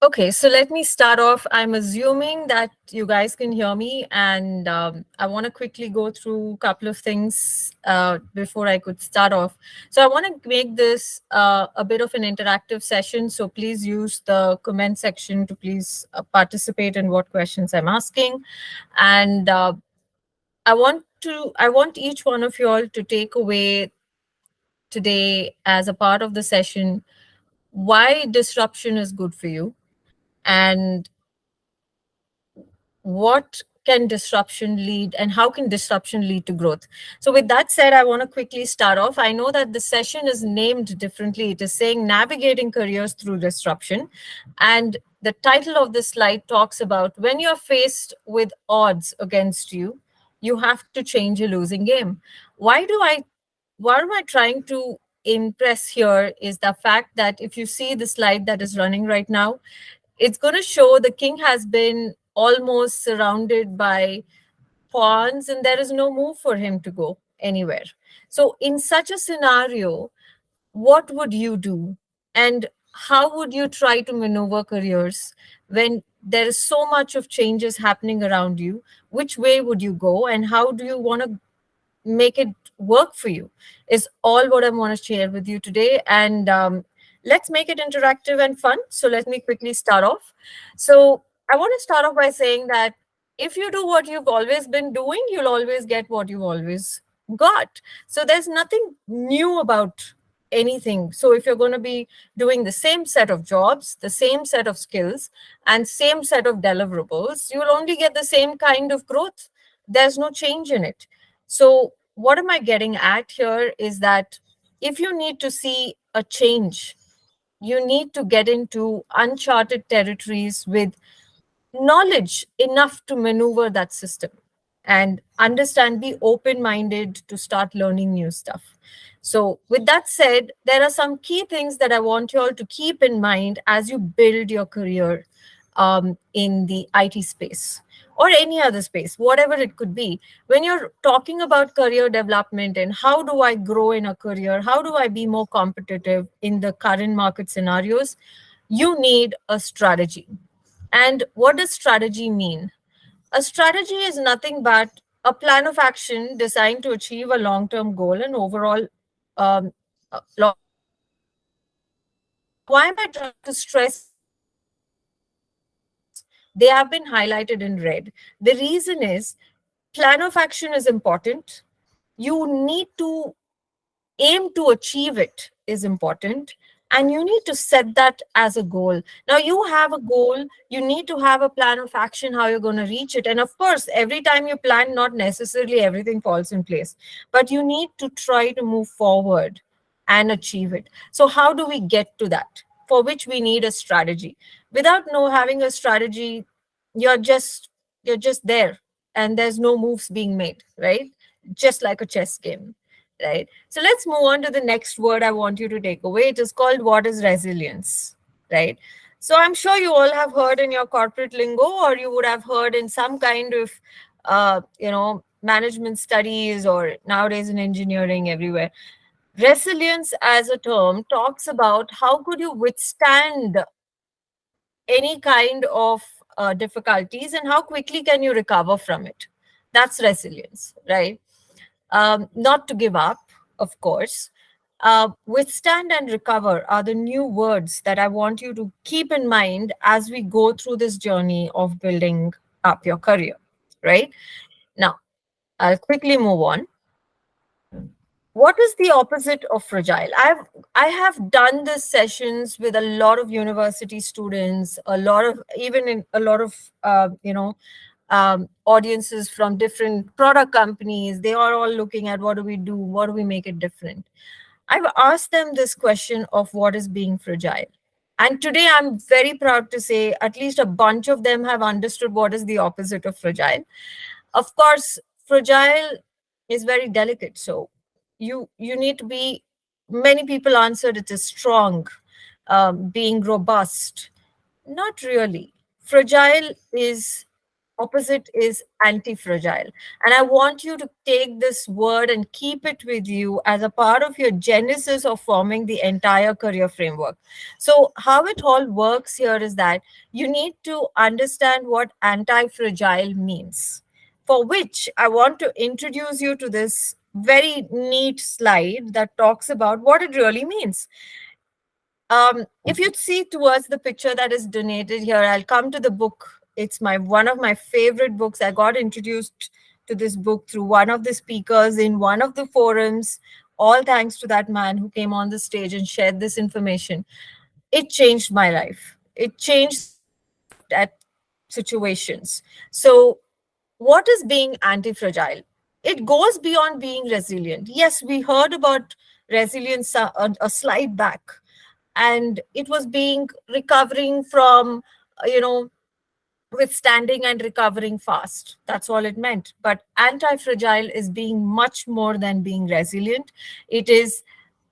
Okay, so let me start off. I'm assuming that you guys can hear me, and I want to quickly go through a couple of things before I could start off. So I want to make this a bit of an interactive session. So please use the comment section to please participate in what questions I'm asking, and I want each one of you all to take away today as a part of the session why disruption is good for you and what can disruption lead and how can disruption lead to growth. So with that said, I want to quickly start off. I know that the session is named differently. It is saying navigating careers through disruption, and the title of this slide talks about when you're faced with odds against you, you have to change a losing game. Why am I trying to impress here is the fact that if you see the slide that is running right now, it's going to show the king has been almost surrounded by pawns and there is no move for him to go anywhere. So, in such a scenario, what would you do? And how would you try to maneuver careers when there is so much of changes happening around you? Which way would you go? And how do you want to make it work for you is all what I want to share with you today. And let's make it interactive and fun. So let me quickly start off. So I want to start off by saying that if you do what you've always been doing, you'll always get what you've always got. So there's nothing new about anything. So if you're going to be doing the same set of jobs, the same set of skills, and same set of deliverables, you'll only get the same kind of growth. There's no change in it. So, what am I getting at here is that if you need to see a change, you need to get into uncharted territories with knowledge enough to maneuver that system and understand, be open minded to start learning new stuff. So, with that said, there are some key things that I want you all to keep in mind as you build your career in the IT space or any other space, whatever it could be. When you're talking about career development and how do I grow in a career, how do I be more competitive in the current market scenarios, you need a strategy. And what does strategy mean? A strategy is nothing but a plan of action designed to achieve a long term goal and overall. Why am I trying to stress they have been highlighted in red? The reason is plan of action is important. You need to aim to achieve it is important, and you need to set that as a goal. Now you have a goal, you need to have a plan of action how you're going to reach it, and of course every time you plan, not necessarily everything falls in place, but you need to try to move forward and achieve it. So how do we get to that, for which we need a strategy? Without no having a strategy, you're just you're just there and there's no moves being made, right? Just like a chess game, right? So let's move on to the next word I want you to take away. It is called what is resilience, right? So I'm sure you all have heard in your corporate lingo, or you would have heard in some kind of, management studies, or nowadays in engineering everywhere. Resilience as a term talks about how could you withstand any kind of difficulties and how quickly can you recover from it. That's resilience, right? Not to give up, of course. Withstand and recover are the new words that I want you to keep in mind as we go through this journey of building up your career, right? Now, I'll quickly move on. What is the opposite of fragile? I have done these sessions with a lot of university students, a lot of, even in a lot of audiences from different product companies. They are all looking at what do we do, what do we make it different. I've asked them this question of what is being fragile. And today I'm very proud to say at least a bunch of them have understood what is the opposite of fragile. Of course, fragile is very delicate. So you need to be, many people answered it is strong, being robust. Not really. Fragile is opposite is anti-fragile. And I want you to take this word and keep it with you as a part of your genesis of forming the entire career framework. So how it all works here is that you need to understand what anti-fragile means, for which I want to introduce you to this very neat slide that talks about what it really means. If you see towards the picture that is donated here, I'll come to the book. It's my one of my favorite books. I got introduced to this book through one of the speakers in one of the forums. All thanks to that man who came on the stage and shared this information. It changed my life. It changed the way I looked at situations. So, what is being anti-fragile? It goes beyond being resilient. Yes, we heard about resilience a slide back, and it was being recovering from, you know, withstanding and recovering fast. That's all it meant. But anti-fragile is being much more than being resilient. It is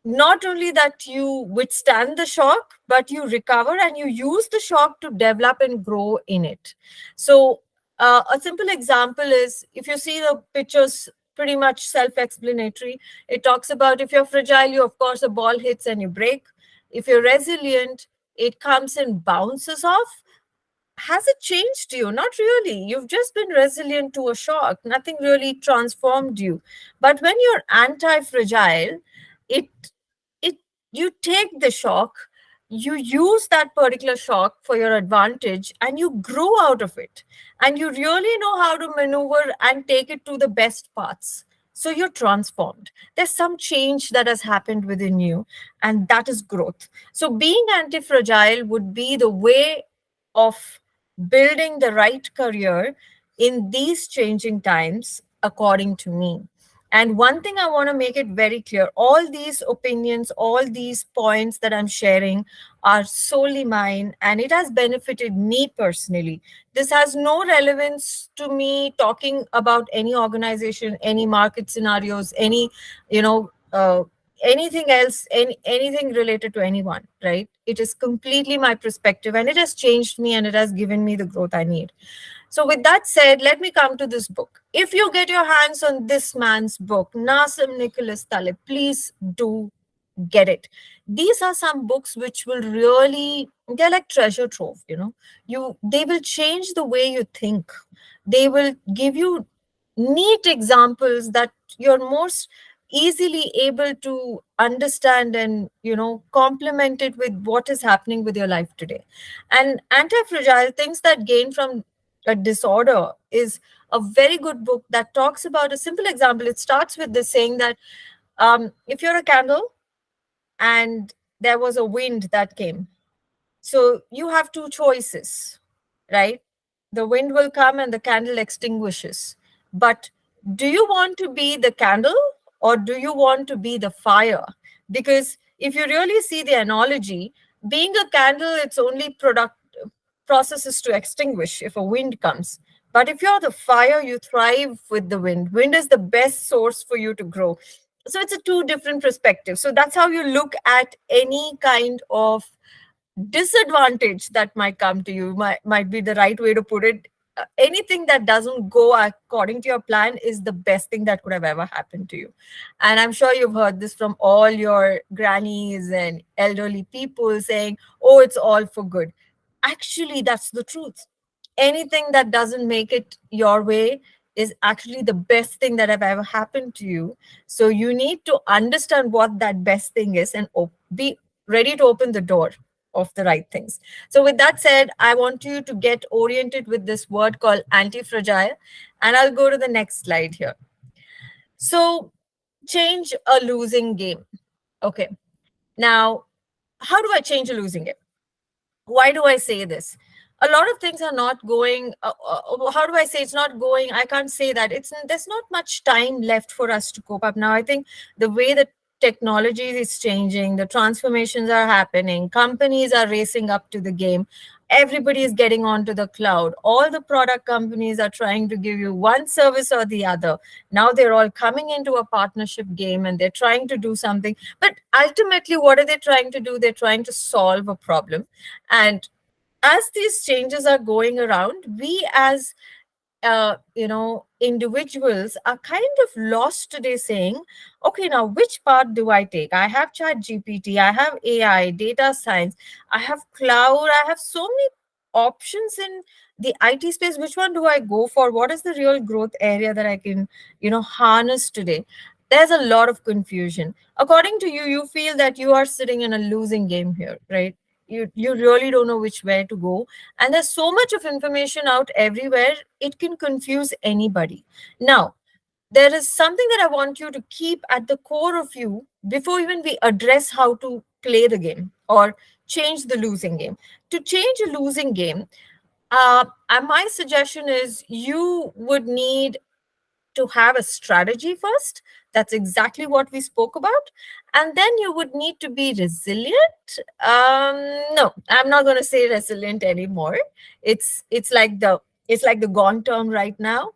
not only that you withstand the shock, but you recover and you use the shock to develop and grow in it. So a simple example is, if you see the pictures, pretty much self-explanatory. It talks about, if you're fragile, you, of course, a ball hits and you break. If you're resilient, it comes and bounces off. Has it changed you? Not really. You've just been resilient to a shock. Nothing really transformed you. But when you're anti-fragile, it it you take the shock, you use that particular shock for your advantage, and you grow out of it. And you really know how to maneuver and take it to the best paths. So you're transformed. There's some change that has happened within you, and that is growth. So being anti-fragile would be the way of building the right career in these changing times, according to me. And one thing I want to make it very clear, all these opinions, all these points that I'm sharing are solely mine, and it has benefited me personally. This has no relevance to me talking about any organization, any market scenarios, any, you know, anything else, anything related to anyone, right? It is completely my perspective, and it has changed me and it has given me the growth I need. So with that said, let me come to this book. If you get your hands on this man's book, Nassim Nicholas Taleb, please do get it. These are some books which will really, they're like treasure trove, you know. They will change the way you think. They will give you neat examples that you're most easily able to understand and, you know, complement it with what is happening with your life today. And Anti-Fragile, Things That Gain from a Disorder, is a very good book that talks about a simple example. It starts with this saying that if you're a candle and there was a wind that came, so you have two choices, right? The wind will come and the candle extinguishes. But do you want to be the candle or do you want to be the fire? Because if you really see the analogy, being a candle, it's only processes to extinguish if a wind comes. But if you're the fire, you thrive with the wind. Wind is the best source for you to grow. So it's a two different perspectives. So that's how you look at any kind of disadvantage that might come to you, might be the right way to put it. Anything that doesn't go according to your plan is the best thing that could have ever happened to you. And I'm sure you've heard this from all your grannies and elderly people saying, oh, it's all for good. Actually, that's the truth. Anything that doesn't make it your way is actually the best thing that have ever happened to you. So you need to understand what that best thing is and be ready to open the door of the right things. So with that said, I want you to get oriented with this word called anti-fragile, and I'll go to the next slide here. So change a losing game. Okay. Now, how do I change a losing game? Why do I say this? A lot of things are not going, how do I say it's not going? I can't say that. There's not much time left for us to cope up. Now, I think the way that technology is changing, the transformations are happening, companies are racing up to the game, everybody is getting onto the cloud. All the product companies are trying to give you one service or the other. Now they're all coming into a partnership game and they're trying to do something. But ultimately, what are they trying to do? They're trying to solve a problem. And as these changes are going around, we as individuals are kind of lost today saying, okay, now which path do I take? I have chat GPT, I have AI, data science, I have cloud, I have so many options in the IT space. Which one do I go for? What is the real growth area that I can, harness today? There's a lot of confusion. According to you, you feel that you are sitting in a losing game here, right? You really don't know which way to go, and there's so much of information out everywhere, it can confuse anybody. Now, there is something that I want you to keep at the core of you before even we address how to play the game or change the losing game. To change a losing game, and my suggestion is you would need to have a strategy first. That's exactly what we spoke about. And then you would need to be resilient. No, I'm not going to say resilient anymore. It's like the gone term right now.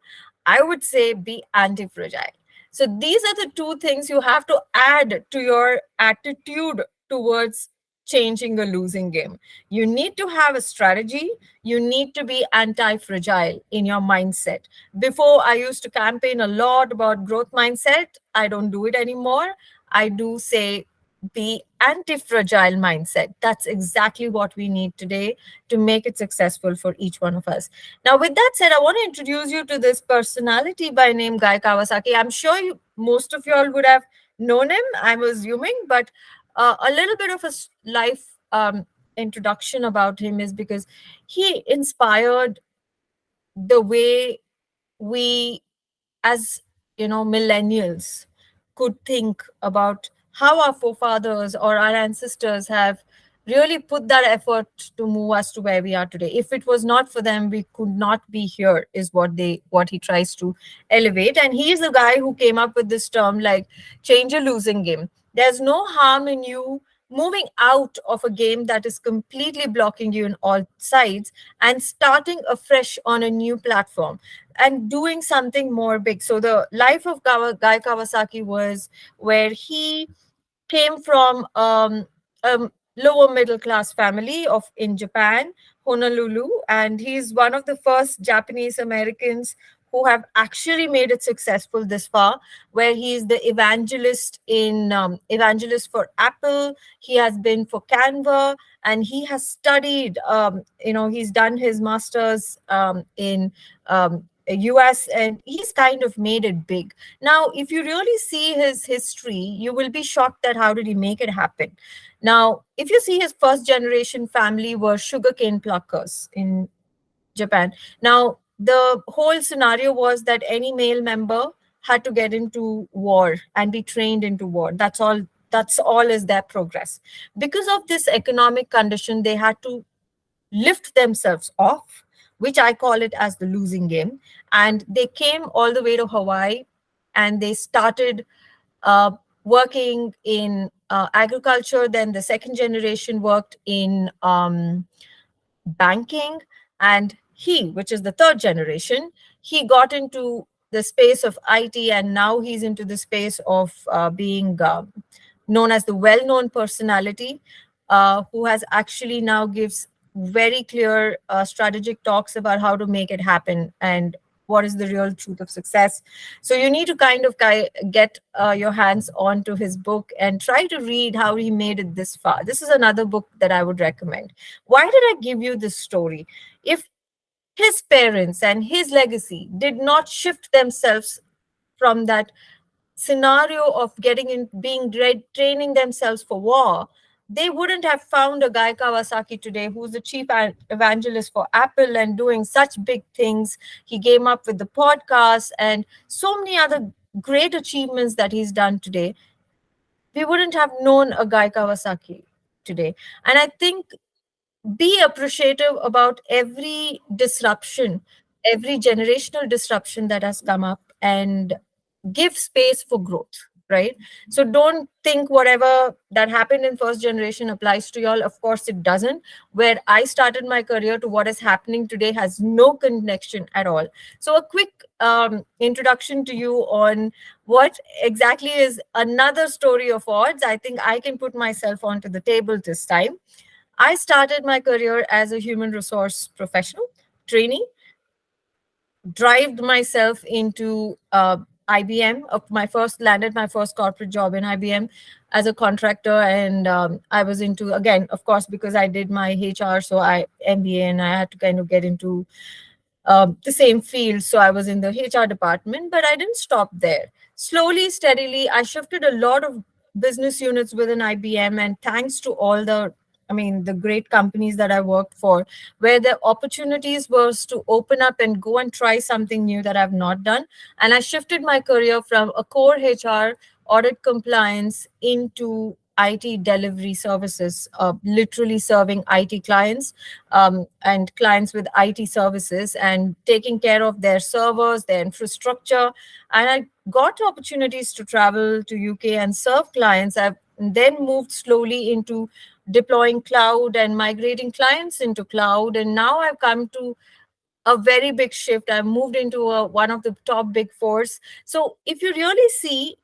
I would say be anti-fragile. So these are the two things you have to add to your attitude towards changing a losing game. You need to have a strategy. You need to be anti-fragile in your mindset. Before, I used to campaign a lot about growth mindset. I don't do it anymore. I do say be anti-fragile mindset. That's exactly what we need today to make it successful for each one of us. Now, with that said, I want to introduce you to this personality by name Guy Kawasaki. I'm sure most of you all would have known him, I'm assuming, but a little bit of a life introduction about him is because he inspired the way we, as millennials, could think about how our forefathers or our ancestors have really put that effort to move us to where we are today. If it was not for them, we could not be here, is what he tries to elevate. And he is the guy who came up with this term like change a losing game. There's no harm in you moving out of a game that is completely blocking you in all sides and starting afresh on a new platform and doing something more big. So the life of Guy Kawasaki was where he came from a lower middle class family of in Japan, Honolulu, and he's one of the first Japanese Americans who have actually made it successful this far. Where he is the evangelist for Apple. He has been for Canva, and he has studied. He's done his masters in. US, and he's kind of made it big. Now, if you really see his history, you will be shocked at how did he make it happen. Now, if you see his first generation family were sugarcane pluckers in Japan. Now, the whole scenario was that any male member had to get into war and be trained into war. That's all. That's all is their progress. Because of this economic condition, they had to lift themselves off, which I call it as the losing game. And they came all the way to Hawaii and they started uh, working in agriculture. Then the second generation worked in banking. And he, which is the third generation, he got into the space of IT, and now he's into the space of being known as the well-known personality, who has actually now gives very clear strategic talks about how to make it happen and what is the real truth of success. So you need to kind of get your hands onto his book and try to read how he made it this far. This is another book that I would recommend. Why did I give you this story? If his parents and his legacy did not shift themselves from that scenario of getting in, being training themselves for war, they wouldn't have found a Guy Kawasaki today who's the chief evangelist for Apple and doing such big things. He came up with the podcast and so many other great achievements that he's done today. We wouldn't have known a Guy Kawasaki today. And I think be appreciative about every disruption, every generational disruption that has come up, and give space for growth, right? So don't think whatever that happened in first generation applies to y'all. Of course it doesn't. Where I started my career to what is happening today has no connection at all. So a quick introduction to you on what exactly is another story of odds. I think I can put myself onto the table this time. I started my career as a human resource professional, trainee. drived myself into IBM. My first landed my first corporate job in IBM as a contractor, and I was into, again, of course, because I did my HR, so I MBA, and I had to kind of get into the same field. So I was in the HR department, but I didn't stop there. Slowly, steadily, I shifted a lot of business units within IBM, and thanks to all the, I mean, the great companies that I worked for, where the opportunities was to open up and go and try something new that I've not done. And I shifted my career from a core HR audit compliance into IT delivery services, literally serving IT clients and clients with IT services and taking care of their servers, their infrastructure. And I got opportunities to travel to UK and serve clients. I've then moved slowly into deploying cloud and migrating clients into cloud. And now I've come to a very big shift. I've moved into one of the top big fours. So if you really see,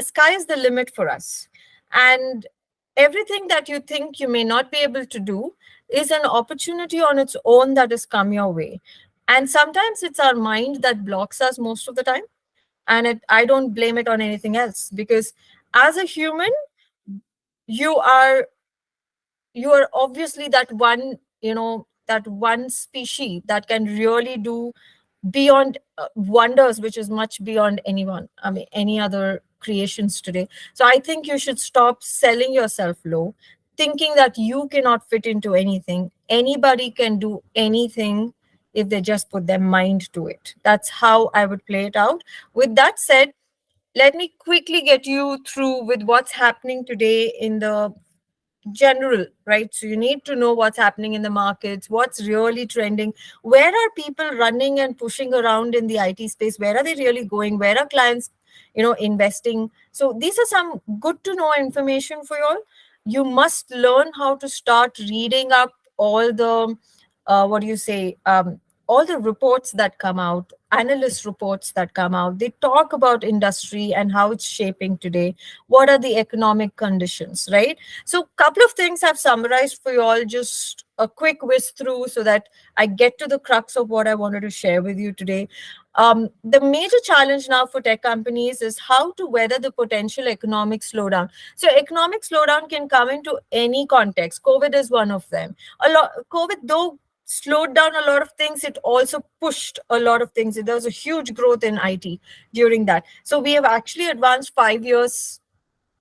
sky is the limit for us. And everything that you think you may not be able to do is an opportunity on its own that has come your way. And sometimes it's our mind that blocks us most of the time. And I don't blame it on anything else, because as a human, you are you are obviously that one, that one species that can really do beyond wonders, which is much beyond anyone, I mean, any other creations today. So I think you should stop selling yourself low, thinking that you cannot fit into anything. Anybody can do anything if they just put their mind to it. That's how I would play it out. With that said, let me quickly get you through with what's happening today in the general, right? So you need to know what's happening in the markets, what's really trending, where are people running and pushing around in the IT space, where are they really going, where are clients, investing. So these are some good to know information for you all. You must learn how to start reading up all the what do you say all the reports that come out, analyst reports that come out. They talk about industry and how it's shaping today. What are the economic conditions, right? So, couple of things I've summarized for you all, just a quick whiz through so that I get to the crux of what I wanted to share with you today. The major challenge now for tech companies is how to weather the potential economic slowdown. So, economic slowdown can come into any context. COVID is one of them. COVID, though, slowed down a lot of things, it also pushed a lot of things. There was a huge growth in IT during that. So we have actually advanced 5 years,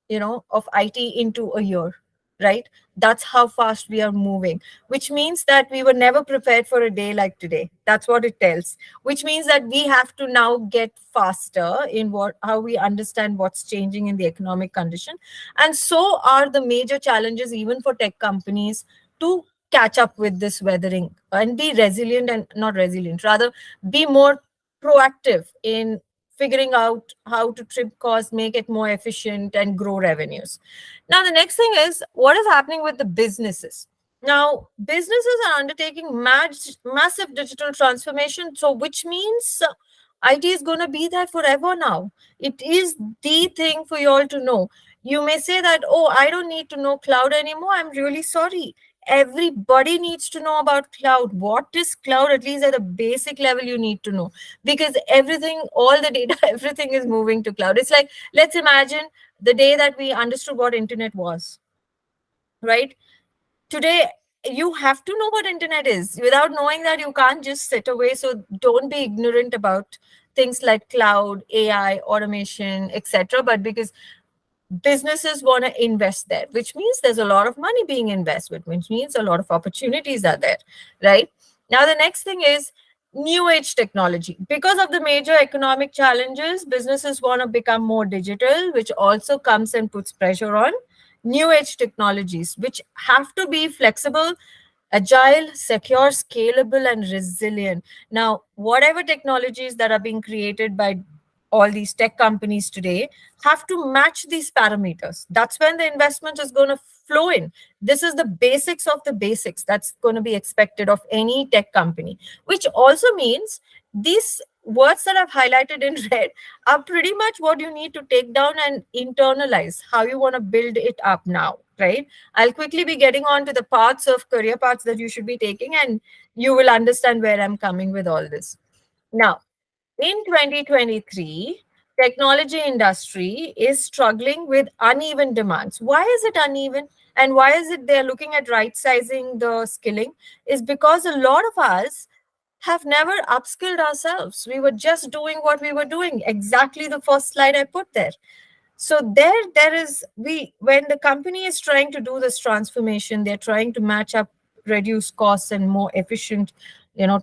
of IT into a year, right? That's how fast we are moving, which means that we were never prepared for a day like today. That's what it tells, which means that we have to now get faster in how we understand what's changing in the economic condition. And so are the major challenges, even for tech companies, to catch up with this weathering and be resilient, and not resilient, rather be more proactive in figuring out how to trim costs, make it more efficient, and grow revenues. Now, the next thing is what is happening with the businesses. Now, businesses are undertaking massive digital transformation, so which means IT is going to be there forever now. It is the thing for you all to know. You may say that, oh, I don't need to know cloud anymore. I'm really sorry. Everybody needs to know about cloud. What is cloud? At least at a basic level, you need to know, because everything, all the data, everything is moving to cloud. It's like, let's imagine the day that we understood what internet was, right? Today, you have to know what internet is. Without knowing that, you can't just sit away. So don't be ignorant about things like cloud, AI, automation, etc. But because businesses want to invest there, which means there's a lot of money being invested, which means a lot of opportunities are there, right? Now, the next thing is new age technology. Because of the major economic challenges, businesses want to become more digital, which also comes and puts pressure on new age technologies, which have to be flexible, agile, secure, scalable, and resilient. Now, whatever technologies that are being created by all these tech companies today have to match these parameters. That's when the investment is going to flow in. This is the basics of the basics that's going to be expected of any tech company, which also means these words that I've highlighted in red are pretty much what you need to take down and internalize how you want to build it up now, right? I'll quickly be getting on to the parts of career paths that you should be taking, and you will understand where I'm coming with all this. Now, in 2023, technology industry is struggling with uneven demands. Why is it uneven? And why is it they're looking at right sizing the skilling? Is because a lot of us have never upskilled ourselves. We were just doing what we were doing. Exactly the first slide I put there. So there is we when the company is trying to do this transformation, they're trying to match up, reduce costs and more efficient,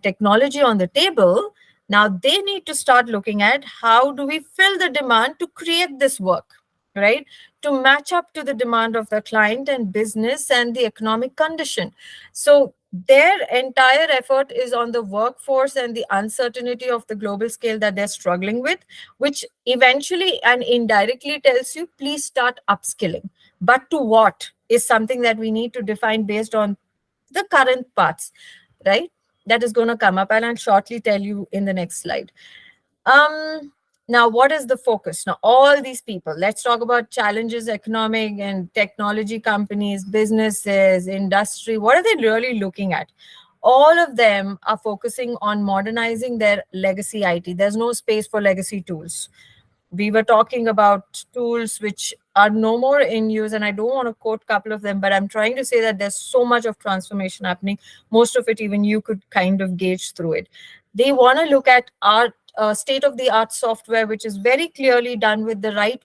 technology on the table. Now they need to start looking at how do we fill the demand to create this work, right? To match up to the demand of the client and business and the economic condition. So their entire effort is on the workforce and the uncertainty of the global scale that they're struggling with, which eventually and indirectly tells you, please start upskilling. But to what is something that we need to define based on the current paths, right? That is going to come up, and I'll shortly tell you in the next slide. Um, Now, what is the focus? Now, all these people, let's talk about challenges, economic and technology companies, businesses, industry. What are they really looking at? All of them are focusing on modernizing their legacy IT. There's no space for legacy tools. We were talking about tools which are no more in use, and I don't want to quote a couple of them, but I'm trying to say that there's so much of transformation happening. Most of it even you could kind of gauge through it. They want to look at art, state of the art software which is very clearly done with the right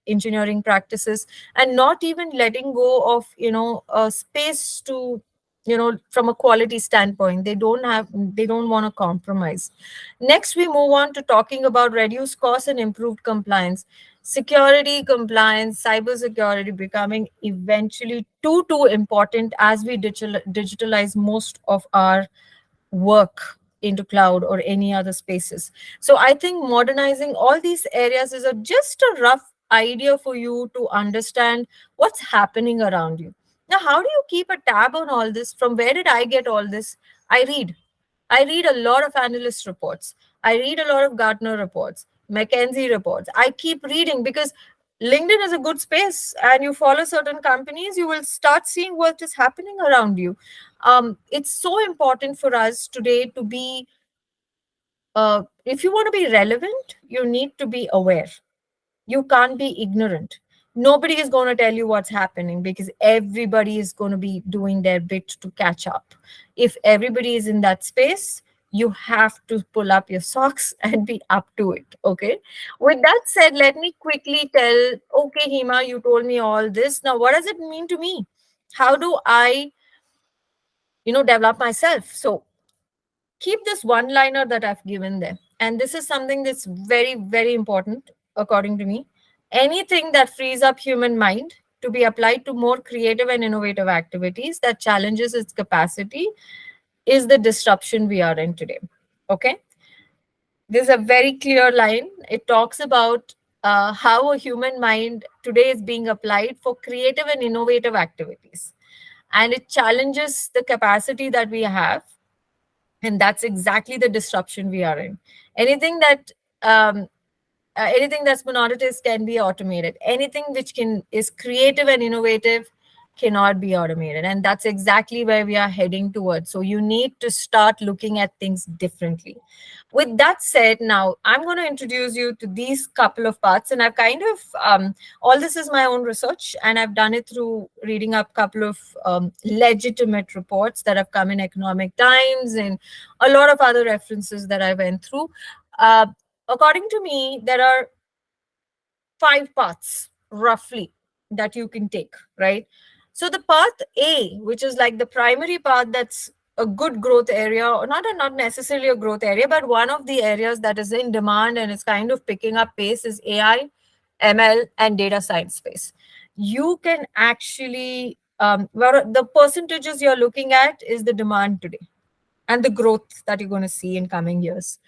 engineering practices, and not even letting go of space to, from a quality standpoint. They don't want to compromise. Next, we move on to talking about reduced costs and improved compliance. Security, compliance, cybersecurity becoming eventually too important as we digitalize most of our work into cloud or any other spaces. So I think modernizing all these areas is just a rough idea for you to understand what's happening around you. Now, how do you keep a tab on all this? From where did I get all this? I read. I read a lot of analyst reports. I read a lot of Gartner reports, McKinsey reports. I keep reading because LinkedIn is a good space, and you follow certain companies, you will start seeing what is happening around you. It's so important for us today to be, if you want to be relevant, you need to be aware. You can't be ignorant. Nobody is going to tell you what's happening because everybody is going to be doing their bit to catch up. If everybody is in that space, you have to pull up your socks and be up to it. Okay. With that said, let me quickly tell, okay, Hima, you told me all this. Now, what does it mean to me? How do I, develop myself? So keep this one liner that I've given there. And this is something that's very, very important, according to me. Anything that frees up human mind to be applied to more creative and innovative activities that challenges its capacity is the disruption we are in today. Okay. There's a very clear line. It talks about how a human mind today is being applied for creative and innovative activities. And it challenges the capacity that we have, and that's exactly the disruption we are in. Anything that um, anything that's monotonous can be automated. Anything which can is creative and innovative cannot be automated, and that's exactly where we are heading towards. So you need to start looking at things differently. With that said, now I'm going to introduce you to these couple of parts, and I've kind of all this is my own research, and I've done it through reading up a couple of legitimate reports that have come in Economic Times and a lot of other references that I went through. uh, According to me, there are 5 paths roughly that you can take, right? So the path A, which is like the primary path, that's a good growth area, or not necessarily a growth area, but one of the areas that is in demand and is kind of picking up pace, is AI, ML, and data science space. You can actually, where the percentages you're looking at is the demand today and the growth that you're going to see in coming years.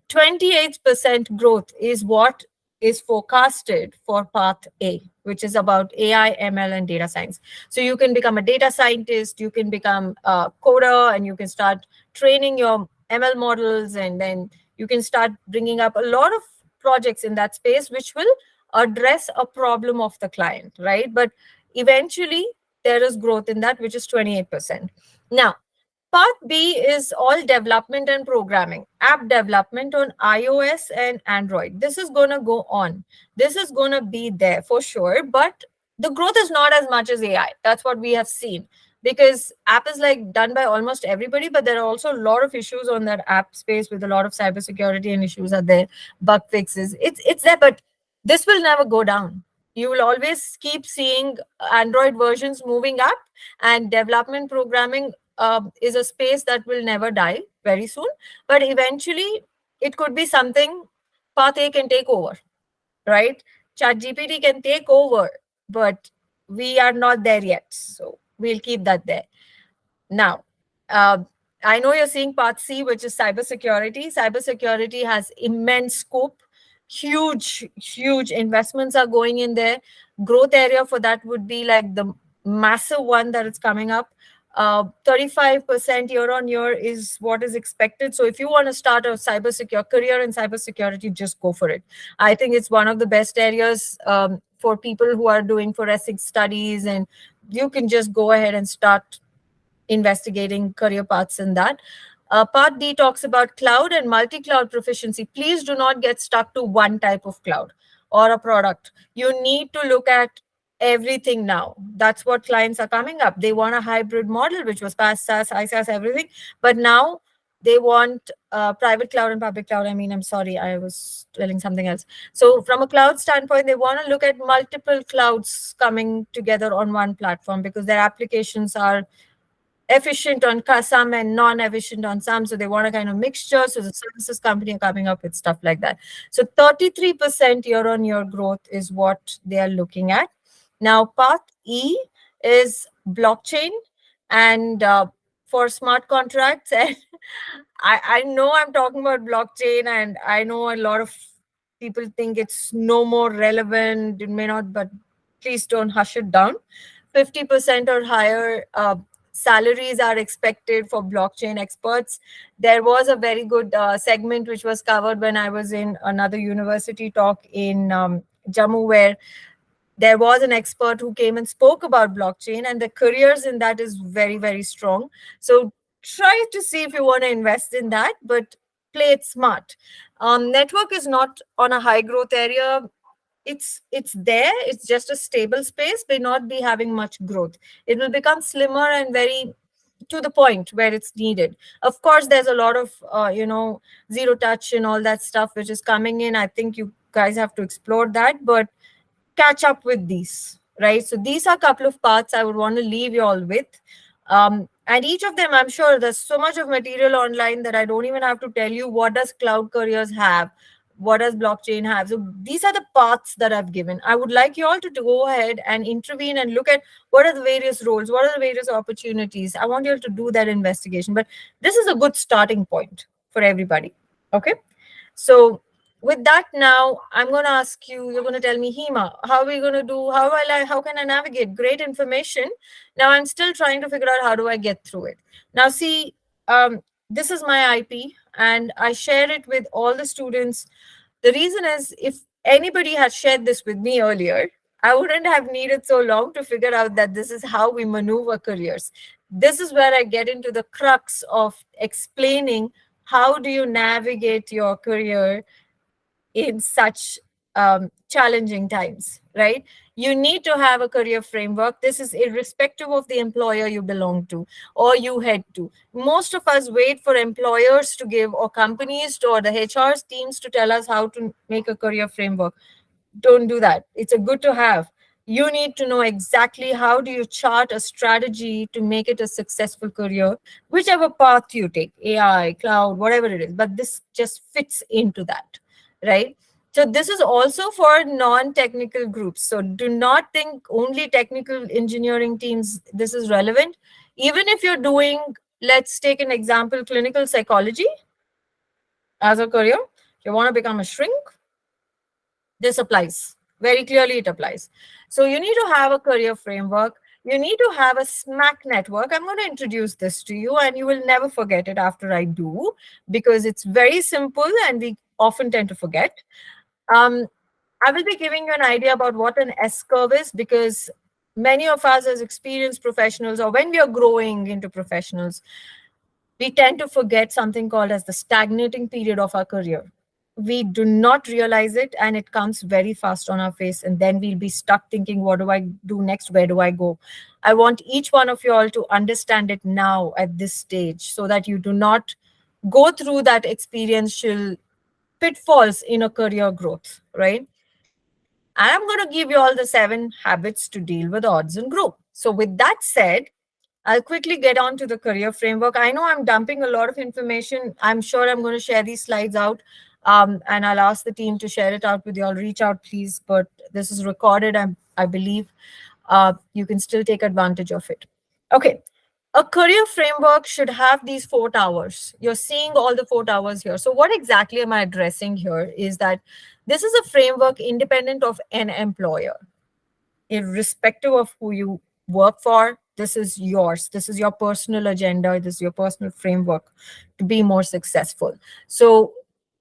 28% growth is what is forecasted for path A, which is about AI, ML, and data science. So you can become a data scientist, you can become a coder, and you can start training your ML models, and then you can start bringing up a lot of projects in that space, which will address a problem of the client, right? But eventually, there is growth in that, which is 28%. Now, Part B is all development and programming, app development on iOS and Android. This is going to go on. This is going to be there for sure, but the growth is not as much as AI. That's what we have seen, because app is like done by almost everybody, but there are also a lot of issues on that app space with a lot of cybersecurity and issues are there, bug fixes. It's there, but this will never go down. You will always keep seeing Android versions moving up, and development programming is a space that will never die very soon. But eventually, it could be something Path A can take over, right? ChatGPT can take over, but we are not there yet. So we'll keep that there. Now, uh, I know you're seeing Part C, which is cybersecurity. Cybersecurity has immense scope. Huge investments are going in there. Growth area for that would be like the massive one that is coming up. 35% year on year is what is expected. So if you want to start a cybersecure career in cybersecurity, just go for it. I think it's one of the best areas for people who are doing forensic studies, and you can just go ahead and start investigating career paths in that. Part D talks about cloud and multi-cloud proficiency. Please do not get stuck to one type of cloud or a product. You need to look at everything now. That's what clients are coming up. They want a hybrid model, which was PaaS, SaaS, ISaaS, everything. But now they want private cloud and public cloud. I mean, I'm sorry, I was telling something else. So from a cloud standpoint, they want to look at multiple clouds coming together on one platform, because their applications are efficient on some and non-efficient on some. So they want a kind of mixture. So the services company are coming up with stuff like that. So 33% year-on-year growth is what they are looking at. Now, Path E is blockchain and for smart contracts. And I know I'm talking about blockchain, and I know a lot of people think it's no more relevant. It may not, but please don't hush it down. 50% or higher salaries are expected for blockchain experts. There was a very good segment which was covered when I was in another university talk in Jammu, where there was an expert who came and spoke about blockchain, and the careers in that is very, very strong. So try to see if you want to invest in that, but play it smart. Network is not on a high growth area. It's there, it's just a stable space, may not be having much growth. It will become slimmer and very to the point where it's needed. Of course, there's a lot of zero touch and all that stuff which is coming in. I think you guys have to explore that, but catch up with these, right? So these are a couple of parts I would want to leave you all with. And each of them, I'm sure there's so much of material online that I don't even have to tell you what does cloud careers have, what does blockchain have. So these are the paths that I've given. I would like you all to go ahead and intervene and look at what are the various roles, what are the various opportunities. I want you all to do that investigation, but this is a good starting point for everybody. Okay, so with that, now I'm going to ask you, you're going to tell me, Hema, how are we going to do, how can I navigate? Great information. Now I'm still trying to figure out how do I get through it. Now see, this is my IP and I share it with all the students. The reason is, if anybody had shared this with me earlier, I wouldn't have needed so long to figure out that this is how we maneuver careers. This is where I get into the crux of explaining how do you navigate your career in such challenging times, right? You need to have a career framework. This is irrespective of the employer you belong to or you head to. Most of us wait for employers to give, or companies to, or the HR teams to tell us how to make a career framework. Don't do that. It's a good to have. You need to know exactly how do you chart a strategy to make it a successful career, whichever path you take, AI, cloud, whatever it is. But this just fits into that, right? So this is also for non-technical groups. So do not think only technical engineering teams this is relevant. Even if you're doing, let's take an example, clinical psychology as a career, you want to become a shrink, this applies. Very clearly it applies. So you need to have a career framework. You need to have a SMAC network. I'm going to introduce this to you and you will never forget it after I do, because it's very simple and we often tend to forget. I will be giving you an idea about what an S-curve is, because many of us as experienced professionals, or when we are growing into professionals, we tend to forget something called as the stagnating period of our career. We do not realize it, and it comes very fast on our face, and then we'll be stuck thinking, what do I do next, where do I go? I want each one of you all to understand it now at this stage, so that you do not go through that experiential pitfalls in a career growth, right? I'm going to give you all the 7 habits to deal with odds and grow. So with that said, I'll quickly get on to the career framework. I know I'm dumping a lot of information. I'm sure I'm going to share these slides out, and I'll ask the team to share it out with you all. Reach out, please. But this is recorded, I believe. You can still take advantage of it. Okay. A career framework should have these 4 towers. You're seeing all the 4 towers here. So what exactly am I addressing here is that this is a framework independent of an employer, irrespective of who you work for. This is yours. This is your personal agenda. This is your personal framework to be more successful. So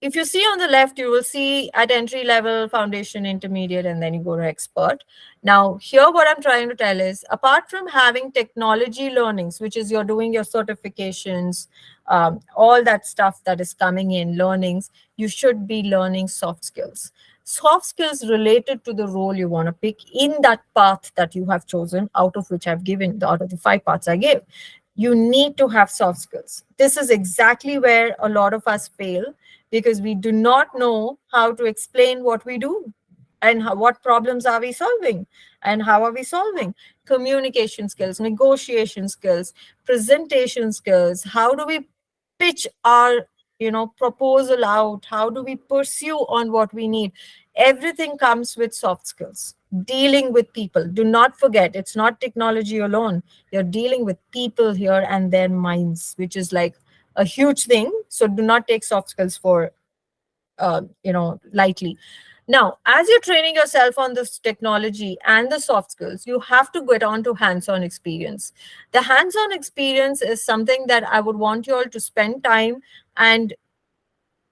if you see on the left, you will see at entry level, foundation, intermediate, and then you go to expert. Now, here what I'm trying to tell is, apart from having technology learnings, which is you're doing your certifications, all that stuff that is coming in, learnings, you should be learning soft skills. Soft skills related to the role you want to pick in that path that you have chosen, out of which I've given, out of the 5 parts I gave. You need to have soft skills. This is exactly where a lot of us fail, because we do not know how to explain what we do, and what problems are we solving, and how are we solving. Communication skills, negotiation skills, presentation skills. How do we pitch our proposal out? How do we pursue on what we need? Everything comes with soft skills. Dealing with people, do not forget, it's not technology alone. You're dealing with people here and their minds, which is like a huge thing. So do not take soft skills for lightly. Now, as you're training yourself on this technology and the soft skills, you have to get on to hands-on experience. The hands-on experience is something that I would want you all to spend time and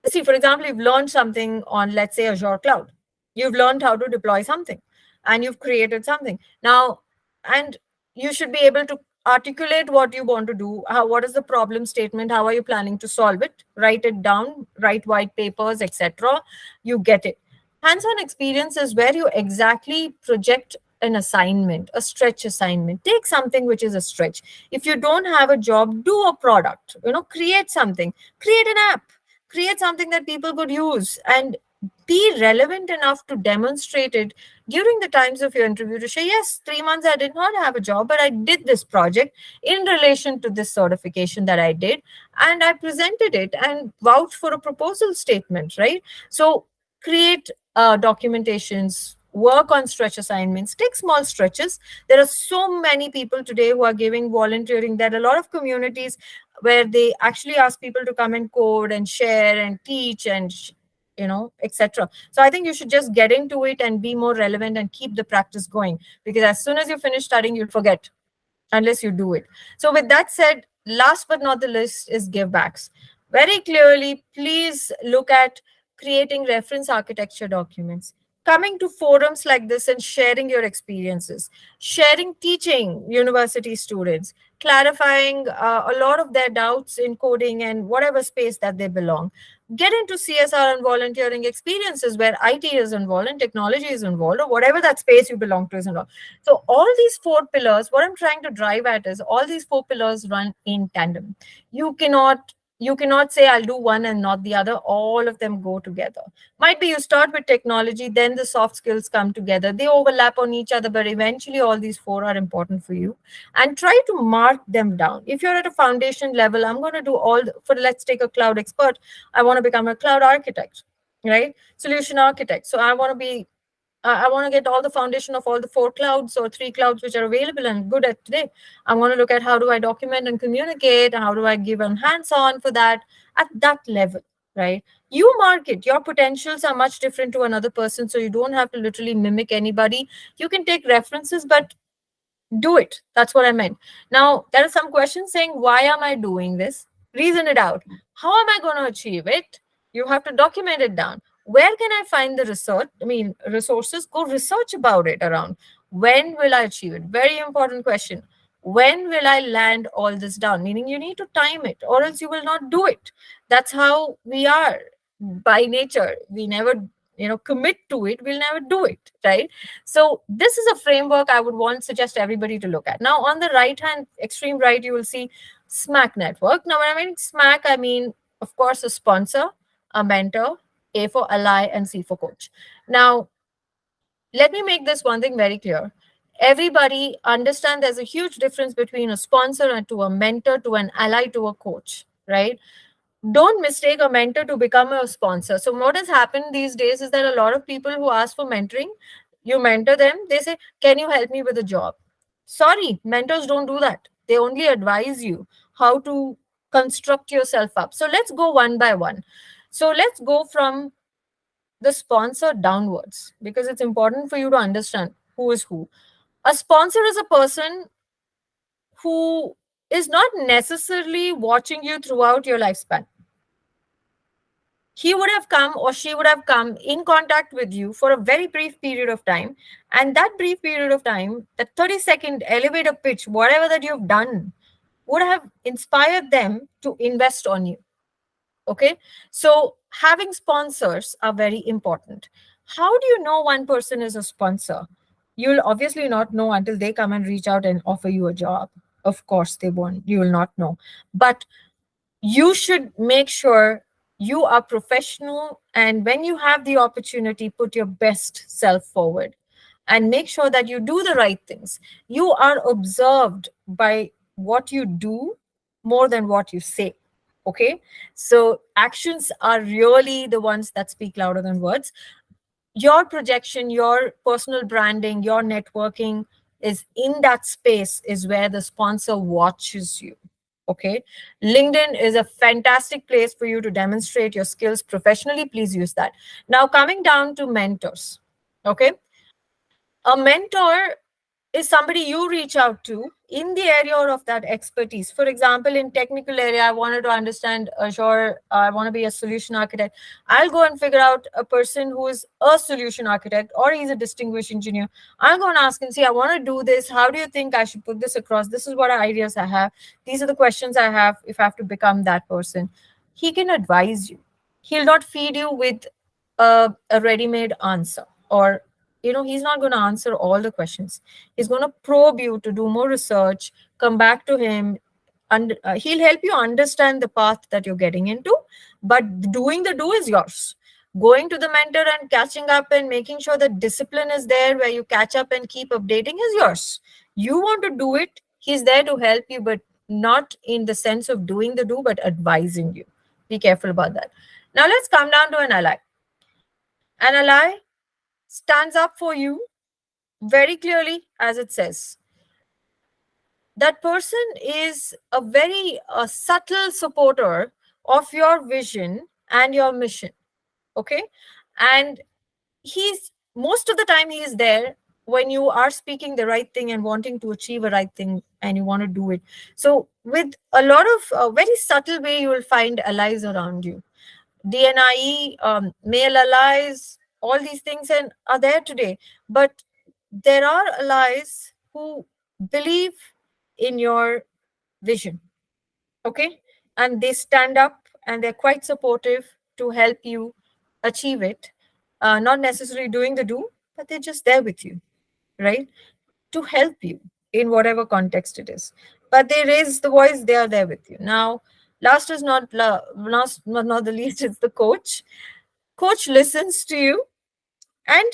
see. For example, you've learned something on, let's say, Azure Cloud. You've learned how to deploy something, and you've created something. Now, and you should be able to articulate what you want to do. What is the problem statement? How are you planning to solve it? Write it down, write white papers, etc. You get it. Hands-on experience is where you exactly project an assignment, a stretch assignment. Take something which is a stretch. If you don't have a job, do a product, create something, create an app, create something that people could use, and be relevant enough to demonstrate it during the times of your interview to say, yes, 3 months I did not have a job, but I did this project in relation to this certification that I did, and I presented it and vouched for a proposal statement, right? So create documentations, work on stretch assignments, take small stretches. There are so many people today who are giving volunteering. There are a lot of communities where they actually ask people to come and code and share and teach and etc. So I think you should just get into it and be more relevant and keep the practice going, because as soon as you finish studying, you'll forget unless you do it. So with that said, last but not the least is give backs. Very clearly, please look at creating reference architecture documents, coming to forums like this and sharing your experiences, sharing, teaching university students, clarifying a lot of their doubts in coding and whatever space that they belong. Get into CSR and volunteering experiences where IT is involved and technology is involved, or whatever that space you belong to is involved. So all these 4 pillars, what I'm trying to drive at is all these 4 pillars run in tandem. You cannot say I'll do one and not the other. All of them go together. Might be you start with technology, then the soft skills come together. They overlap on each other, but eventually all these 4 are important for you. And try to mark them down. If you're at a foundation level, I'm going to do let's take a cloud expert. I want to become a cloud architect, right? Solution architect. So I want to get all the foundation of all the 4 clouds or 3 clouds which are available and good at today. I want to look at how do I document and communicate, and how do I give them hands-on for that at that level, right? You market, your potentials are much different to another person, so you don't have to literally mimic anybody. You can take references, but do it. That's what I meant. Now, there are some questions saying, why am I doing this? Reason it out. How am I going to achieve it? You have to document it down. Where can I find the resources? Go research about it around. When will I achieve it? Very important question. When will I land all this down? Meaning you need to time it, or else you will not do it. That's how we are by nature. We never, commit to it. We'll never do it, right? So this is a framework I would want suggest everybody to look at. Now, on the right hand, extreme right, you will see SMAC network. Now, when I mean SMAC, I mean, of course, a sponsor, a mentor, A for ally, and C for coach. Now, let me make this one thing very clear. Everybody understand there's a huge difference between a sponsor and to a mentor, to an ally, to a coach, right? Don't mistake a mentor to become a sponsor. So what has happened these days is that a lot of people who ask for mentoring, you mentor them, they say, can you help me with a job? Sorry, mentors don't do that. They only advise you how to construct yourself up. So let's go one by one. So let's go from the sponsor downwards, because it's important for you to understand who is who. A sponsor is a person who is not necessarily watching you throughout your lifespan. He would have come or she would have come in contact with you for a very brief period of time. And that brief period of time, that 30-second elevator pitch, whatever that you've done, would have inspired them to invest on you. Okay. So having sponsors are very important. How do you know one person is a sponsor? You'll obviously not know until they come and reach out and offer you a job. Of course, they won't. You will not know. But you should make sure you are professional. And when you have the opportunity, put your best self forward and make sure that you do the right things. You are observed by what you do more than what you say. Okay. So actions are really the ones that speak louder than words. Your projection, your personal branding, your networking is in that space, is where the sponsor watches you. Okay. LinkedIn is a fantastic place for you to demonstrate your skills professionally. Please use that. Now, coming down to mentors. Okay. A mentor is somebody you reach out to in the area of that expertise. For example, in technical area, I wanted to understand Azure. I want to be a solution architect. I'll go and figure out a person who is a solution architect or he's a distinguished engineer. I'll go and ask and see, I want to do this. How do you think I should put this across? This is what ideas I have. These are the questions I have if I have to become that person. He can advise you. He'll not feed you with a ready-made answer, or he's not going to answer all the questions. He's going to probe you to do more research, come back to him, and he'll help you understand the path that you're getting into. But doing the do is yours. Going to the mentor and catching up and making sure that discipline is there where you catch up and keep updating is yours. You want to do it, he's there to help you, but not in the sense of doing the do, but advising you. Be careful about that. Now let's come down to an ally. An ally stands up for you very clearly, as it says. That person is a very subtle supporter of your vision and your mission. Okay. And he's most of the time he is there when you are speaking the right thing and wanting to achieve a right thing and you want to do it. So with a lot of very subtle way, you will find allies around you. DNIE, male allies, all these things are there today. But there are allies who believe in your vision. Okay. And they stand up and they're quite supportive to help you achieve it. Not necessarily doing the do, but they're just there with you, right? To help you in whatever context it is. But they raise the voice, they are there with you. Now, last is not the least, it's the coach. Coach listens to you and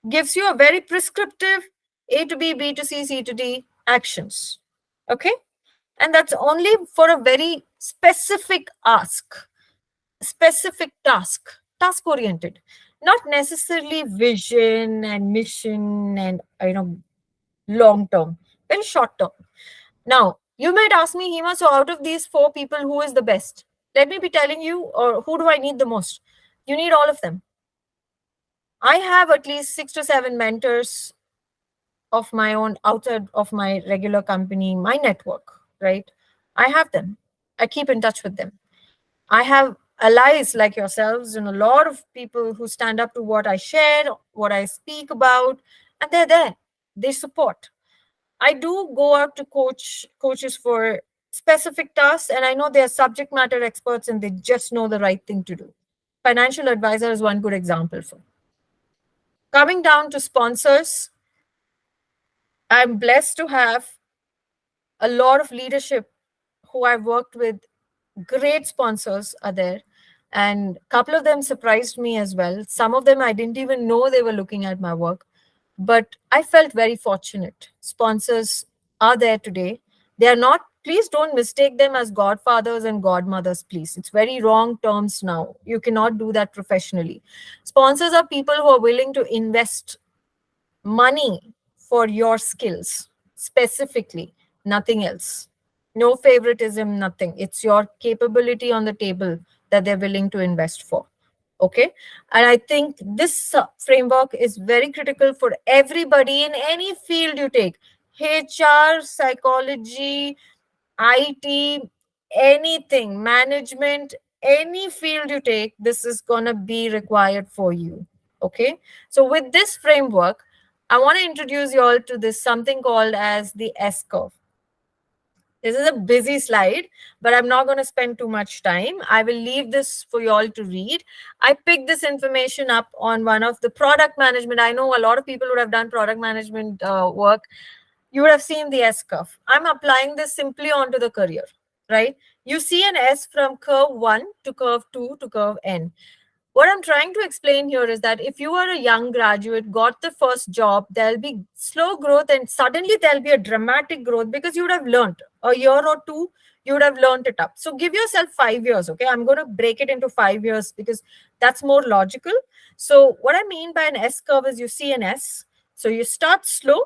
gives you a very prescriptive A to B, B to C, C to D actions. Okay. And that's only for a very specific specific task oriented, not necessarily vision and mission and, long term, very short term. Now, you might ask me, Hima, so out of these four people, who is the best? Let me be telling you, or who do I need the most? You need all of them. I have at least 6 to 7 mentors of my own outside of my regular company, my network, right? I have them. I keep in touch with them. I have allies like yourselves and a lot of people who stand up to what I share, what I speak about, and they're there. They support. I do go out to coaches for specific tasks, and I know they are subject matter experts and they just know the right thing to do. Financial advisor is one good example for. Coming down to sponsors, I'm blessed to have a lot of leadership who I've worked with. Great sponsors are there, and a couple of them surprised me as well. Some of them I didn't even know they were looking at my work, but I felt very fortunate. Sponsors are there today. They are not, please don't mistake them as godfathers and godmothers, please. It's very wrong terms now. You cannot do that professionally. Sponsors are people who are willing to invest money for your skills specifically, nothing else. No favoritism, nothing. It's your capability on the table that they're willing to invest for. Okay. And I think this framework is very critical for everybody in any field you take: HR, psychology, IT, anything, management, any field you take, this is going to be required for you. Okay. So, with this framework, I want to introduce you all to this something called as the S curve. This is a busy slide, but I'm not going to spend too much time. I will leave this for you all to read. I picked this information up on one of the product management. I know a lot of people would have done product management work. You would have seen the S curve. I'm applying this simply onto the career, right? You see an S from curve 1 to curve 2 to curve N. What I'm trying to explain here is that if you are a young graduate, got the first job, there'll be slow growth and suddenly there'll be a dramatic growth because you would have learned a year or two, you would have learned it up. So give yourself 5 years, okay? I'm going to break it into 5 years because that's more logical. So what I mean by an S curve is you see an S. So you start slow.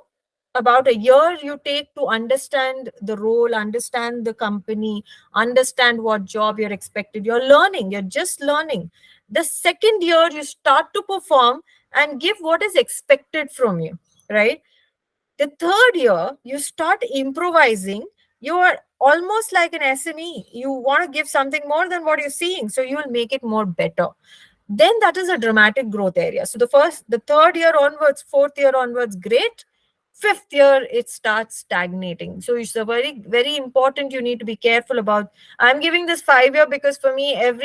About a year you take to understand the role, understand the company, understand what job you're expected. You're learning, you're just learning. The second year you start to perform and give what is expected from you, right? The third year you start improvising. You are almost like an SME. You want to give something more than what you're seeing, so you will make it more better. Then that is a dramatic growth area. So the third year onwards, fourth year onwards, great. Fifth year it starts stagnating. So it's a very, very important. You need to be careful about. I'm giving this 5 year because for me at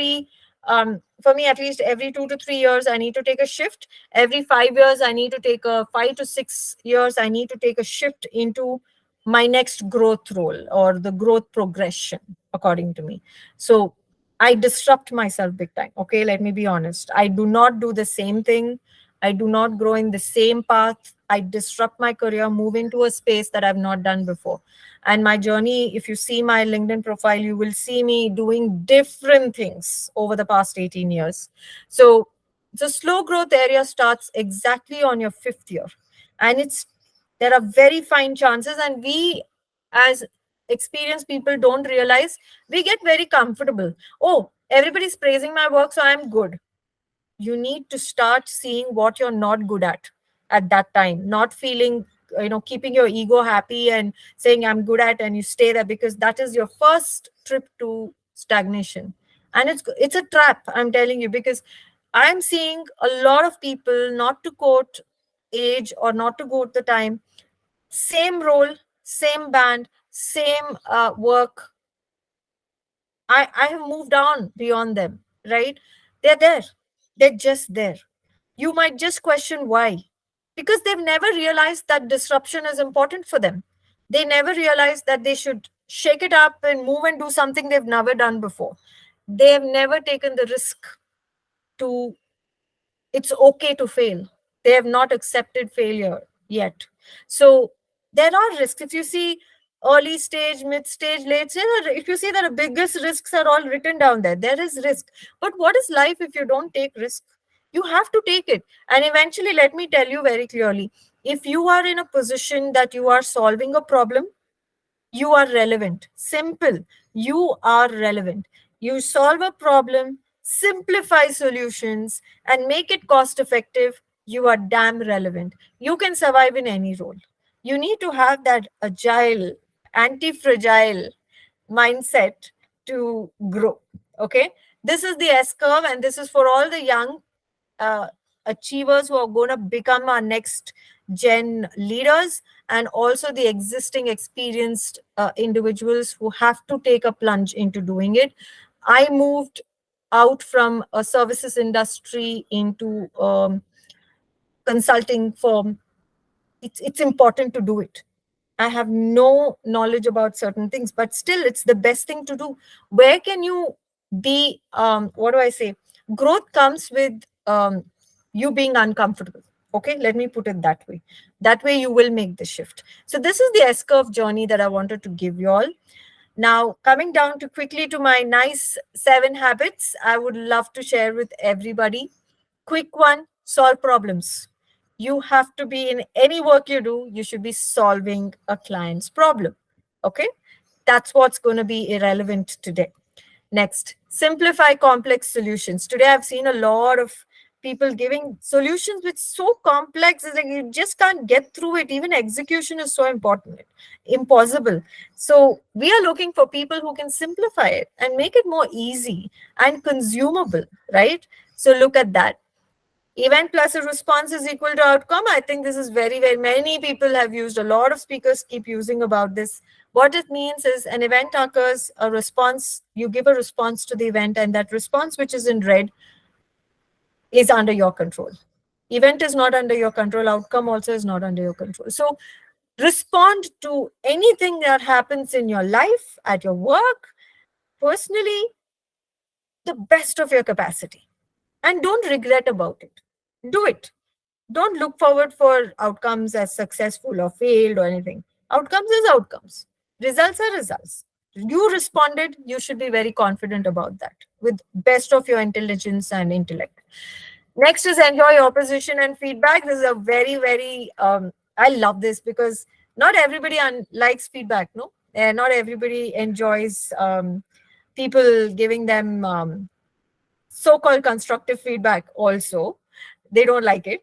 least every 2 to 3 years I need to take a shift. Every 5 years I need to take a 5 to 6 years I need to take a shift into my next growth role or the growth progression, according to me. So I disrupt myself big time. Okay, let me be honest. I do not do the same thing. I do not grow in the same path. I disrupt my career, move into a space that I've not done before. And my journey, if you see my LinkedIn profile, you will see me doing different things over the past 18 years. So the slow growth area starts exactly on your fifth year. And there are very fine chances. And we, as experienced people, don't realize we get very comfortable. Oh, everybody's praising my work, so I'm good. You need to start seeing what you're not good at that time, not feeling, keeping your ego happy and saying I'm good at, and you stay there, because that is your first trip to stagnation. And it's a trap, I'm telling you, because I'm seeing a lot of people, not to quote age or not to quote the time, same role, same band, same work. I have moved on beyond them, right? They're there. They're just there. You might just question why. Because they've never realized that disruption is important for them. They never realized that they should shake it up and move and do something they've never done before. They have never taken the risk to, it's okay to fail. They have not accepted failure yet. So there are risks. If you see early stage, mid stage, late stage, if you see that the biggest risks are all written down there, there is risk. But what is life if you don't take risk? You have to take it. And eventually, let me tell you very clearly, if you are in a position that you are solving a problem, you are relevant. Simple. You are relevant. You solve a problem, simplify solutions, and make it cost effective. You are damn relevant. You can survive in any role. You need to have that agile, anti fragile mindset to grow. Okay. This is the S curve, and this is for all the young uh, achievers who are going to become our next gen leaders, and also the existing experienced individuals who have to take a plunge into doing it. I moved out from a services industry into consulting firm. It's important to do it. I have no knowledge about certain things, but still, it's the best thing to do. Where can you be? What do I say? Growth comes with you being uncomfortable. Okay, let me put it that way. That way, you will make the shift. So, this is the S curve journey that I wanted to give you all. Now, coming down to quickly to my nice 7 habits, I would love to share with everybody. Quick one, solve problems. You have to be in any work you do, you should be solving a client's problem. Okay? That's what's going to be irrelevant today. Next, simplify complex solutions. Today, I've seen a lot of people giving solutions which so complex, it's like you just can't get through it. Even execution is so important, impossible. So we are looking for people who can simplify it and make it more easy and consumable, right? So look at that. Event plus a response is equal to outcome. I think this is very, very many people have used, a lot of speakers keep using about this. What it means is an event occurs, a response, you give a response to the event, and that response, which is in red, is under your control. Event is not under your control, outcome also is not under your control. So respond to anything that happens in your life, at your work, personally, the best of your capacity. And don't regret about it. Do it. Don't look forward for outcomes as successful or failed or anything. Outcomes is outcomes. Results are results. You responded, you should be very confident about that with best of your intelligence and intellect. Next is enjoy opposition and feedback. This is a very, very, I love this because not everybody likes feedback, no? Not everybody enjoys people giving them so-called constructive feedback also. They don't like it.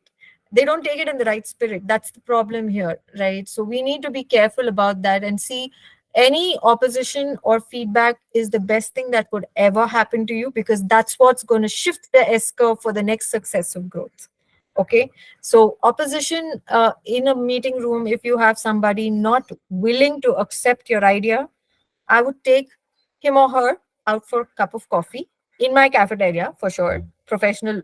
They don't take it in the right spirit. That's the problem here, right? So we need to be careful about that and see any opposition or feedback is the best thing that could ever happen to you, because that's what's going to shift the S curve for the next successive growth. Okay, so opposition in a meeting room, if you have somebody not willing to accept your idea, I would take him or her out for a cup of coffee in my cafeteria for sure, professional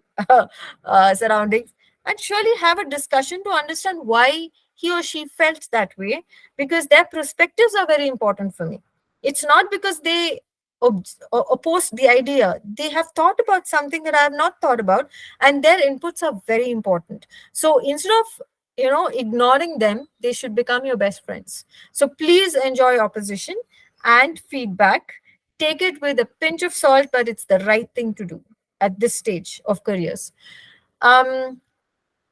surroundings, and surely have a discussion to understand why he or she felt that way, because their perspectives are very important for me. It's not because they oppose the idea. They have thought about something that I have not thought about, and their inputs are very important. So instead of ignoring them, they should become your best friends. So please enjoy opposition and feedback. Take it with a pinch of salt, but it's the right thing to do at this stage of careers. Um,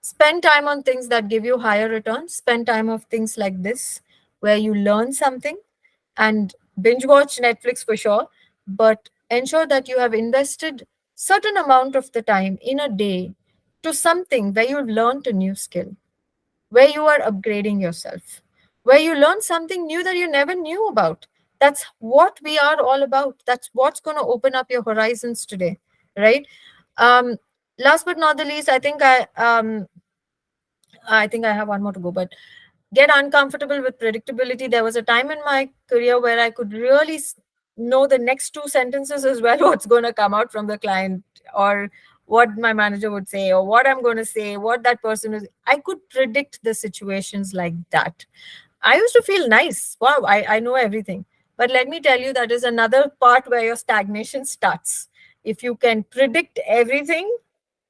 Spend time on things that give you higher returns. Spend time of things like this, where you learn something, and binge watch Netflix for sure, but ensure that you have invested certain amount of the time in a day to something where you've learned a new skill, where you are upgrading yourself, where you learn something new that you never knew about. That's what we are all about. That's what's going to open up your horizons today, right? Um, Last but not the least, I think I have one more to go, but get uncomfortable with predictability. There was a time in my career where I could really know the next two sentences as well, what's going to come out from the client, or what my manager would say, or what I'm going to say, what that person is. I could predict the situations like that. I used to feel nice. Wow, I know everything. But let me tell you, that is another part where your stagnation starts. If you can predict everything,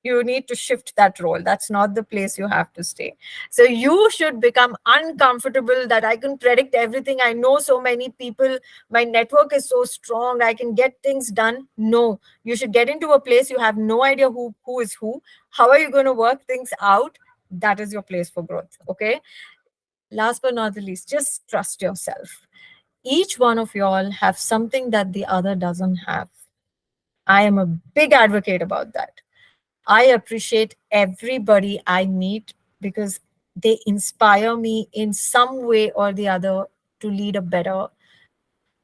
you need to shift that role. That's not the place you have to stay. So you should become uncomfortable that I can predict everything. I know so many people. My network is so strong. I can get things done. No, you should get into a place you have no idea who is who. How are you going to work things out? That is your place for growth. Okay. Last but not the least, just trust yourself. Each one of y'all have something that the other doesn't have. I am a big advocate about that. I appreciate everybody I meet because they inspire me in some way or the other to lead a better,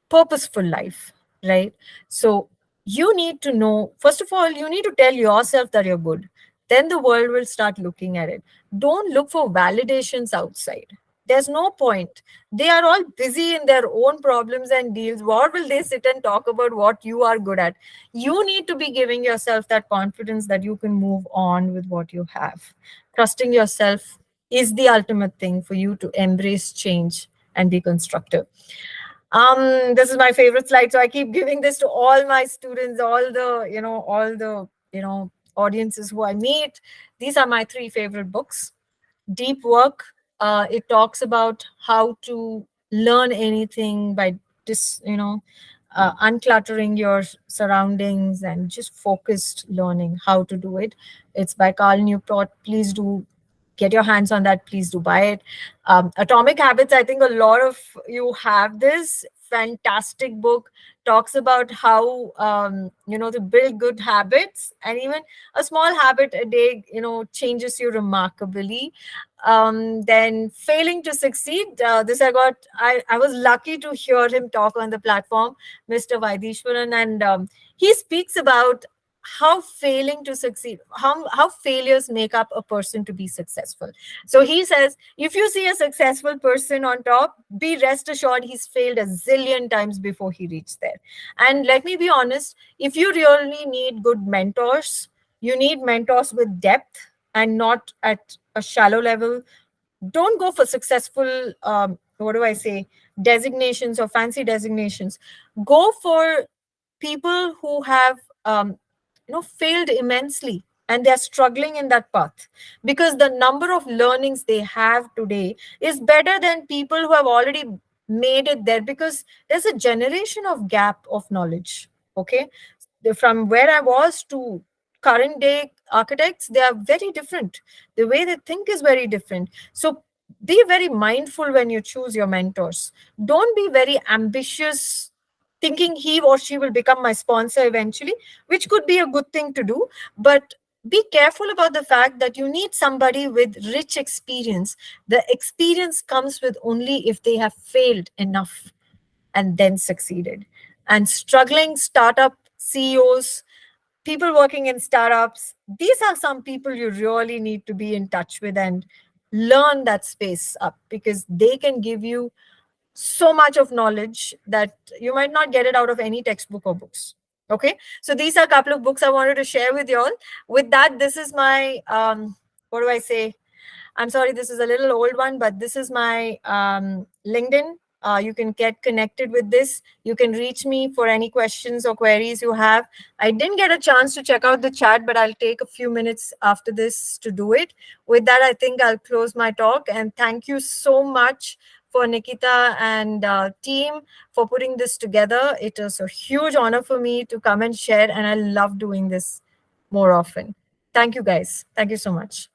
purposeful life, right? So you need to know, first of all, you need to tell yourself that you're good. then the world will start looking at it. Don't look for validations outside. There's no point. They are all busy in their own problems and deals. What will they sit and talk about what you are good at? You need to be giving yourself that confidence that you can move on with what you have. Trusting yourself is the ultimate thing for you to embrace change and be constructive. This is my favorite slide, so I keep giving this to all my students, all the audiences who I meet. These are my three favorite books. Deep Work, it talks about how to learn anything by uncluttering your surroundings and just focused learning how to do it. It's by Carl Newport. Please do get your hands on that. Please do buy it. Atomic Habits, I think a lot of you have this fantastic book, talks about how to build good habits, and even a small habit a day changes you remarkably. Then Failing to Succeed, this I was lucky to hear him talk on the platform, Mr. Vaidishwaran, and he speaks about how failing to succeed, how failures make up a person to be successful. So he says, if you see a successful person on top, be rest assured he's failed a zillion times before he reached there. And let me be honest, if you really need good mentors, you need mentors with depth and not at a shallow level. Don't go for successful, what do I say, designations or fancy designations. Go for people who have failed immensely and they're struggling in that path, because the number of learnings they have today is better than people who have already made it there, because there's a generation of gap of knowledge. Okay, from where I was to current day architects, they are very different. The way they think is very different. So be very mindful when you choose your mentors. Don't be very ambitious thinking he or she will become my sponsor eventually, which could be a good thing to do. But be careful about the fact that you need somebody with rich experience. The experience comes with only if they have failed enough and then succeeded. And struggling startup CEOs, people working in startups, these are some people you really need to be in touch with and learn that space up, because they can give you so much of knowledge that you might not get it out of any textbook or books. Okay, so these are a couple of books I wanted to share with you all. With that, this is my what do I say, I'm sorry, this is a little old one, but this is my LinkedIn. You can get connected with this. You can reach me for any questions or queries you have. I didn't get a chance to check out the chat, but I'll take a few minutes after this to do it. With that, I think I'll close my talk. And thank you so much for Nikita and team for putting this together. It was a huge honor for me to come and share, and I love doing this more often. Thank you, guys. Thank you so much.